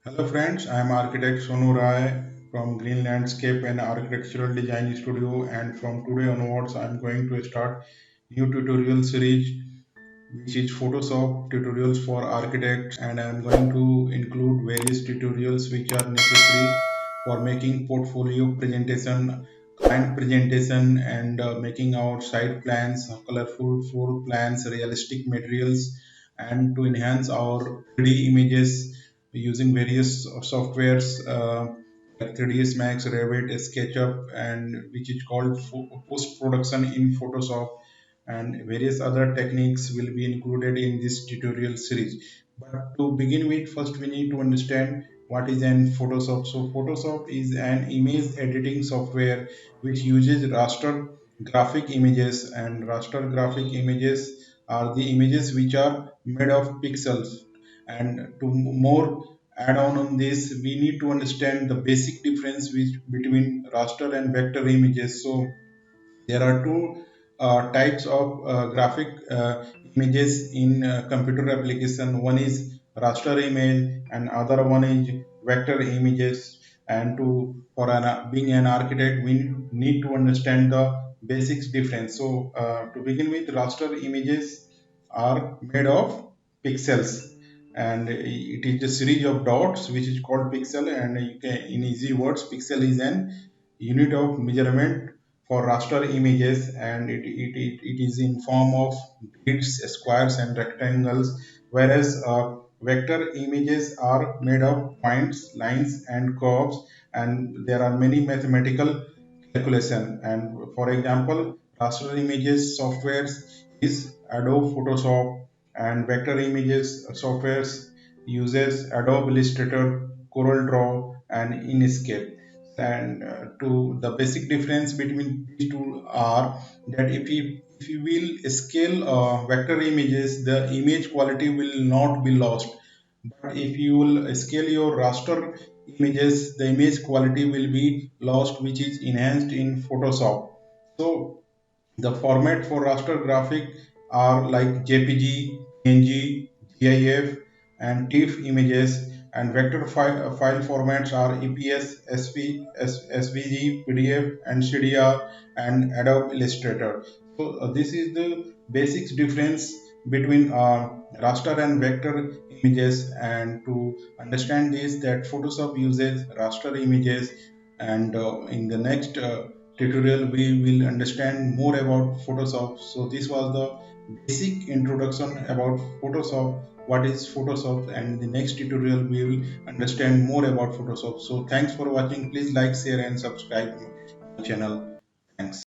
Hello friends, I am architect Sonu Rai from Green Landscape and Architectural Design Studio, and from today onwards I am going to start new tutorial series which is Photoshop tutorials for architects, and I am going to include various tutorials which are necessary for making portfolio presentation, client presentation, and making our site plans, colorful floor plans, realistic materials, and to enhance our 3D images using various softwares like 3ds Max, Revit, SketchUp, and which is called post production in Photoshop, and various other techniques will be included in this tutorial series. But to begin with, first we need to understand what is an Photoshop. So Photoshop is an image editing software which uses raster graphic images, and raster graphic images are the images which are made of pixels. And to more add on this, we need to understand the basic difference between raster and vector images. So there are two types of graphic images in computer application. One is raster image and other one is vector images. And to for being an architect, we need to understand the basics difference. So to begin with, raster images are made of pixels, and it is a series of dots which is called pixel. And you can, in easy words, pixel is an unit of measurement for raster images, and it is in form of grids, squares, and rectangles, whereas vector images are made of points, lines, and curves, and there are many mathematical calculation. And for example, raster images softwares is Adobe Photoshop, and vector images softwares uses Adobe Illustrator, Corel Draw, and Inkscape. And to the basic difference between these two are that if you will scale vector images, the image quality will not be lost. But if you will scale your raster images, the image quality will be lost, which is enhanced in Photoshop. So the format for raster graphic are like JPG, PNG, GIF, and TIFF images, and vector file formats are EPS, SVG, PDF, and CDR, and Adobe Illustrator. So this is the basics difference between raster and vector images. And to understand this, that Photoshop uses raster images, and in the next tutorial we will understand more about Photoshop. So this was the basic introduction about Photoshop, what is Photoshop, and in the next tutorial we will understand more about Photoshop. So thanks for watching. Please like, share, and subscribe my channel. Thanks.